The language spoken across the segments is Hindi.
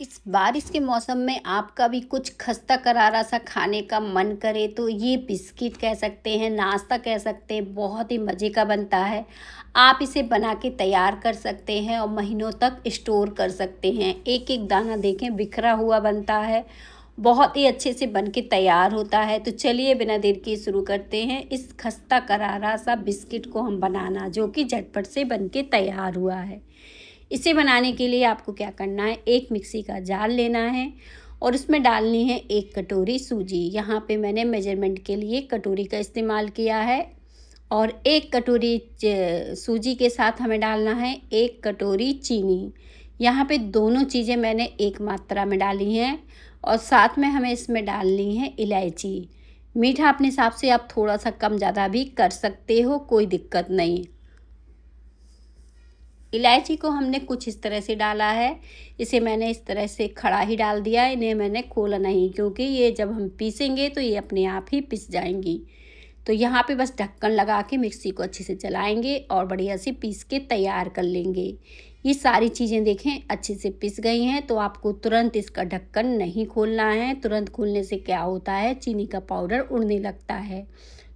इस बारिश के मौसम में आपका भी कुछ खस्ता करारा सा खाने का मन करे तो ये बिस्किट कह सकते हैं, नाश्ता कह सकते हैं, बहुत ही मज़े का बनता है। आप इसे बना के तैयार कर सकते हैं और महीनों तक स्टोर कर सकते हैं। एक एक दाना देखें बिखरा हुआ बनता है, बहुत ही अच्छे से बन के तैयार होता है। तो चलिए बिना देर किए शुरू करते हैं इस खस्ता करारा सा बिस्किट को हम बनाना, जो कि झटपट से बन के तैयार हुआ है। इसे बनाने के लिए आपको क्या करना है, एक मिक्सी का जार लेना है और उसमें डालनी है 1 कटोरी सूजी। यहाँ पे मैंने मेजरमेंट के लिए कटोरी का इस्तेमाल किया है। और 1 कटोरी सूजी के साथ हमें डालना है 1 कटोरी चीनी। यहाँ पे दोनों चीज़ें मैंने एक मात्रा में डाली हैं। और साथ में हमें इसमें डालनी है इलायची। मीठा अपने हिसाब से आप थोड़ा सा कम ज़्यादा भी कर सकते हो, कोई दिक्कत नहीं। इलायची को हमने कुछ इस तरह से डाला है। इसे मैंने इस तरह से खड़ा ही डाल दिया, इन्हें मैंने खोला नहीं, क्योंकि ये जब हम पीसेंगे तो ये अपने आप ही पिस जाएंगी। तो यहाँ पे बस ढक्कन लगा के मिक्सी को अच्छे से चलाएंगे और बढ़िया से पीस के तैयार कर लेंगे। ये सारी चीज़ें देखें अच्छे से पिस गई हैं। तो आपको तुरंत इसका ढक्कन नहीं खोलना है। तुरंत खोलने से क्या होता है, चीनी का पाउडर उड़ने लगता है।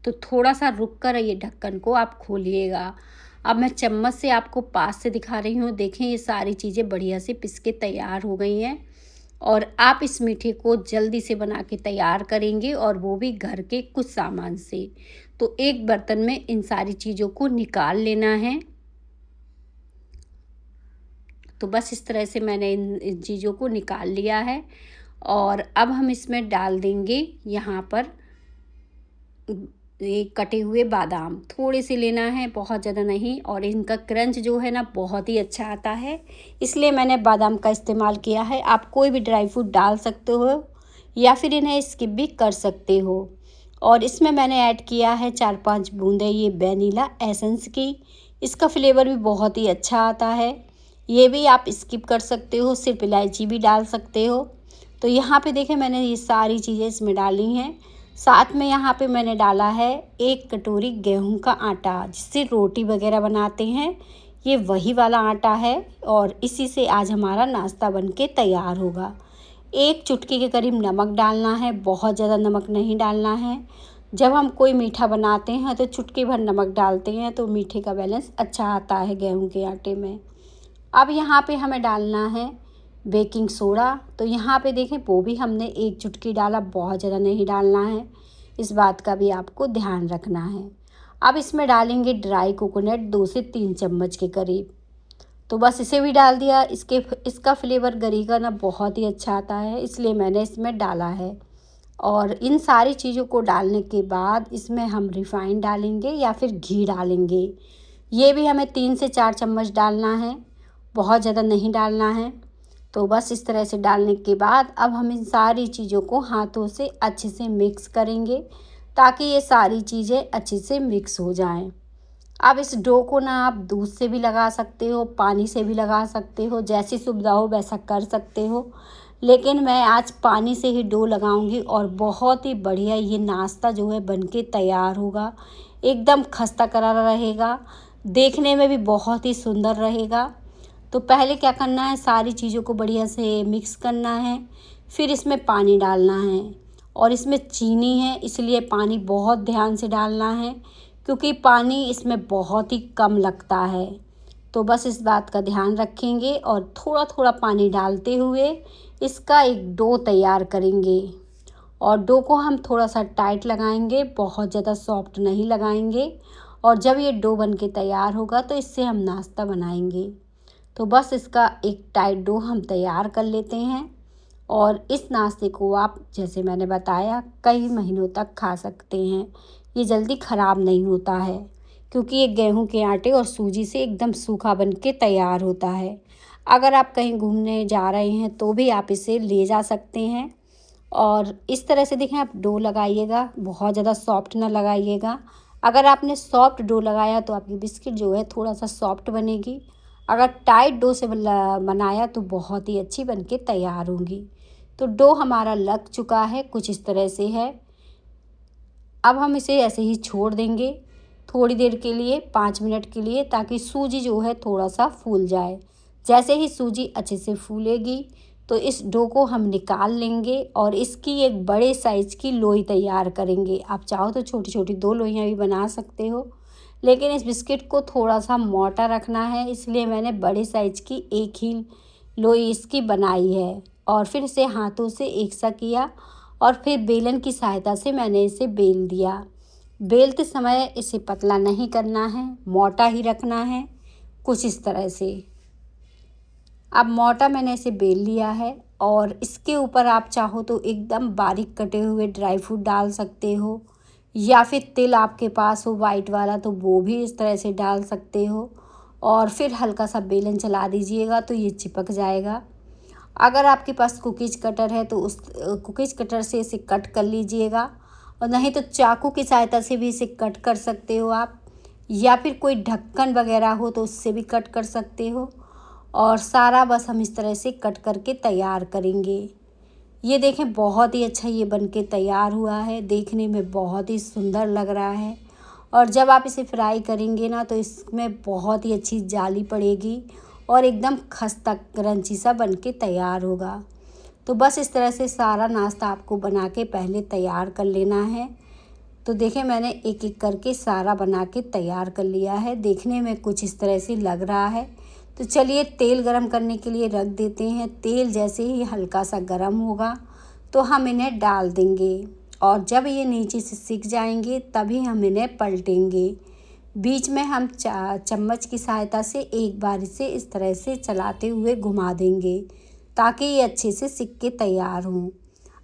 तो थोड़ा सा रुक कर ये ढक्कन को आप खोलिएगा। अब मैं चम्मच से आपको पास से दिखा रही हूँ। देखें ये सारी चीज़ें बढ़िया से पिस के तैयार हो गई हैं। और आप इस मीठे को जल्दी से बना के तैयार करेंगे, और वो भी घर के कुछ सामान से। तो एक बर्तन में इन सारी चीज़ों को निकाल लेना है। तो बस इस तरह से मैंने इन चीज़ों को निकाल लिया है। और अब हम इसमें डाल देंगे यहाँ पर ये कटे हुए बादाम। थोड़े से लेना है, बहुत ज़्यादा नहीं। और इनका क्रंच जो है ना बहुत ही अच्छा आता है, इसलिए मैंने बादाम का इस्तेमाल किया है। आप कोई भी ड्राई फ्रूट डाल सकते हो या फिर इन्हें स्किप भी कर सकते हो। और इसमें मैंने ऐड किया है 4-5 बूंदें ये वैनिला एसेंस की। इसका फ्लेवर भी बहुत ही अच्छा आता है। ये भी आप स्किप कर सकते हो, सिर्फ इलायची भी डाल सकते हो। तो यहाँ पे देखें मैंने ये सारी चीज़ें इसमें डाली हैं। साथ में यहाँ पे मैंने डाला है 1 कटोरी गेहूं का आटा, जिससे रोटी वगैरह बनाते हैं। ये वही वाला आटा है और इसी से आज हमारा नाश्ता बन के तैयार होगा। 1 चुटकी के करीब नमक डालना है, बहुत ज़्यादा नमक नहीं डालना है। जब हम कोई मीठा बनाते हैं तो चुटकी भर नमक डालते हैं, तो मीठे का बैलेंस अच्छा आता है गेहूं के आटे में। अब यहाँ पे हमें डालना है बेकिंग सोडा। तो यहाँ पे देखें वो भी हमने 1 चुटकी डाला, बहुत ज़्यादा नहीं डालना है। इस बात का भी आपको ध्यान रखना है। अब इसमें डालेंगे ड्राई कोकोनट 2 से 3 चम्मच के करीब। तो बस इसे भी डाल दिया। इसका फ्लेवर गरी का ना बहुत ही अच्छा आता है, इसलिए मैंने इसमें डाला है। और इन सारी चीज़ों को डालने के बाद इसमें हम रिफ़ाइंड डालेंगे या फिर घी डालेंगे। ये भी हमें 3 से 4 चम्मच डालना है, बहुत ज़्यादा नहीं डालना है। तो बस इस तरह से डालने के बाद अब हम इन सारी चीज़ों को हाथों से अच्छे से मिक्स करेंगे, ताकि ये सारी चीज़ें अच्छे से मिक्स हो जाएं। अब इस डो को ना आप दूध से भी लगा सकते हो, पानी से भी लगा सकते हो, जैसी सुविधा हो वैसा कर सकते हो। लेकिन मैं आज पानी से ही डो लगाऊंगी और बहुत ही बढ़िया ये नाश्ता जो है बनके तैयार होगा। एकदम खस्ता करारा रहेगा, देखने में भी बहुत ही सुंदर रहेगा। तो पहले क्या करना है, सारी चीज़ों को बढ़िया से मिक्स करना है। फिर इसमें पानी डालना है, और इसमें चीनी है इसलिए पानी बहुत ध्यान से डालना है, क्योंकि पानी इसमें बहुत ही कम लगता है। तो बस इस बात का ध्यान रखेंगे और थोड़ा थोड़ा पानी डालते हुए इसका एक डो तैयार करेंगे। और डो को हम थोड़ा सा टाइट लगाएंगे, बहुत ज़्यादा सॉफ्ट नहीं लगाएंगे। और जब ये डो बन के तैयार होगा तो इससे हम नाश्ता बनाएंगे। तो बस इसका एक टाइट डो हम तैयार कर लेते हैं। और इस नाश्ते को आप, जैसे मैंने बताया, कई महीनों तक खा सकते हैं। ये जल्दी ख़राब नहीं होता है, क्योंकि ये गेहूं के आटे और सूजी से एकदम सूखा बन के तैयार होता है। अगर आप कहीं घूमने जा रहे हैं तो भी आप इसे ले जा सकते हैं। और इस तरह से देखें, आप डो लगाइएगा, बहुत ज़्यादा सॉफ्ट ना लगाइएगा। अगर आपने सॉफ्ट डो लगाया तो आपकी बिस्किट जो है थोड़ा सा सॉफ्ट बनेगी। अगर टाइट डो से बनाया तो बहुत ही अच्छी बनके तैयार होंगी। तो डो हमारा लग चुका है, कुछ इस तरह से है। अब हम इसे ऐसे ही छोड़ देंगे थोड़ी देर के लिए, 5 मिनट के लिए, ताकि सूजी जो है थोड़ा सा फूल जाए। जैसे ही सूजी अच्छे से फूलेगी तो इस डो को हम निकाल लेंगे और इसकी एक बड़े साइज़ की लोई तैयार करेंगे। आप चाहो तो छोटी छोटी 2 लोइयाँ भी बना सकते हो, लेकिन इस बिस्किट को थोड़ा सा मोटा रखना है, इसलिए मैंने बड़े साइज़ की एक ही लोई इसकी बनाई है। और फिर इसे हाथों से एक सा किया और फिर बेलन की सहायता से मैंने इसे बेल दिया। बेलते समय इसे पतला नहीं करना है, मोटा ही रखना है, कुछ इस तरह से। अब मोटा मैंने इसे बेल लिया है और इसके ऊपर आप चाहो तो एकदम बारीक कटे हुए ड्राई फ्रूट डाल सकते हो, या फिर तिल आपके पास हो वाइट वाला तो वो भी इस तरह से डाल सकते हो। और फिर हल्का सा बेलन चला दीजिएगा तो ये चिपक जाएगा। अगर आपके पास कुकीज़ कटर है तो उस कुकीज़ कटर से इसे कट कर लीजिएगा, और नहीं तो चाकू की सहायता से भी इसे कट कर सकते हो आप, या फिर कोई ढक्कन वगैरह हो तो उससे भी कट कर सकते हो। और सारा बस हम इस तरह से कट करके तैयार करेंगे। ये देखें बहुत ही अच्छा ये बनके तैयार हुआ है, देखने में बहुत ही सुंदर लग रहा है। और जब आप इसे फ्राई करेंगे ना तो इसमें बहुत ही अच्छी जाली पड़ेगी और एकदम खस्ता क्रंची सा बनके तैयार होगा। तो बस इस तरह से सारा नाश्ता आपको बना के पहले तैयार कर लेना है। तो देखें मैंने एक एक करके सारा बना के तैयार कर लिया है, देखने में कुछ इस तरह से लग रहा है। तो चलिए तेल गरम करने के लिए रख देते हैं। तेल जैसे ही हल्का सा गरम होगा तो हम इन्हें डाल देंगे, और जब ये नीचे से सिक जाएंगे तभी हम इन्हें पलटेंगे। बीच में हम चम्मच की सहायता से एक बार इसे इस तरह से चलाते हुए घुमा देंगे ताकि ये अच्छे से सिक के तैयार हों।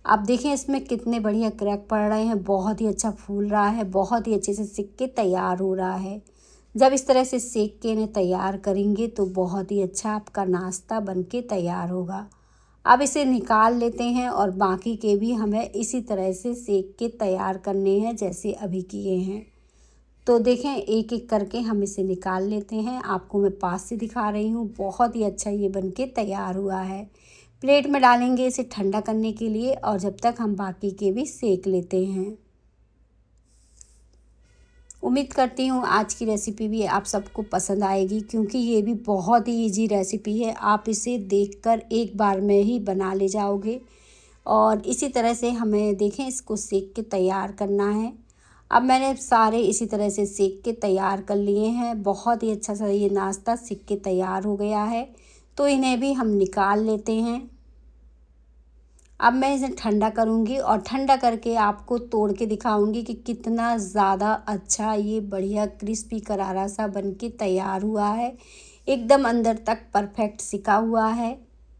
अब देखें इसमें कितने बढ़िया क्रैक पड़ रहे हैं, बहुत ही अच्छा फूल रहा है, बहुत ही अच्छे से सिक के तैयार हो रहा है। जब इस तरह से सेक के इन्हें तैयार करेंगे तो बहुत ही अच्छा आपका नाश्ता बनके तैयार होगा। अब इसे निकाल लेते हैं और बाकी के भी हमें इसी तरह से सेक के तैयार करने हैं जैसे अभी किए हैं। तो देखें एक एक करके हम इसे निकाल लेते हैं। आपको मैं पास से दिखा रही हूँ, बहुत ही अच्छा ये बनके तैयार हुआ है। प्लेट में डालेंगे इसे ठंडा करने के लिए, और जब तक हम बाकी के भी सेक लेते हैं। उम्मीद करती हूँ आज की रेसिपी भी आप सबको पसंद आएगी, क्योंकि ये भी बहुत ही इजी रेसिपी है। आप इसे देखकर एक बार में ही बना ले जाओगे। और इसी तरह से हमें देखें इसको सेक के तैयार करना है। अब मैंने सारे इसी तरह से सेक के तैयार कर लिए हैं। बहुत ही अच्छा सा ये नाश्ता सेक के तैयार हो गया है। तो इन्हें भी हम निकाल लेते हैं। अब मैं इसे ठंडा करूँगी और ठंडा करके आपको तोड़ के दिखाऊंगी कि कितना ज़्यादा अच्छा ये बढ़िया क्रिस्पी करारा सा बनके तैयार हुआ है। एकदम अंदर तक परफेक्ट सिका हुआ है।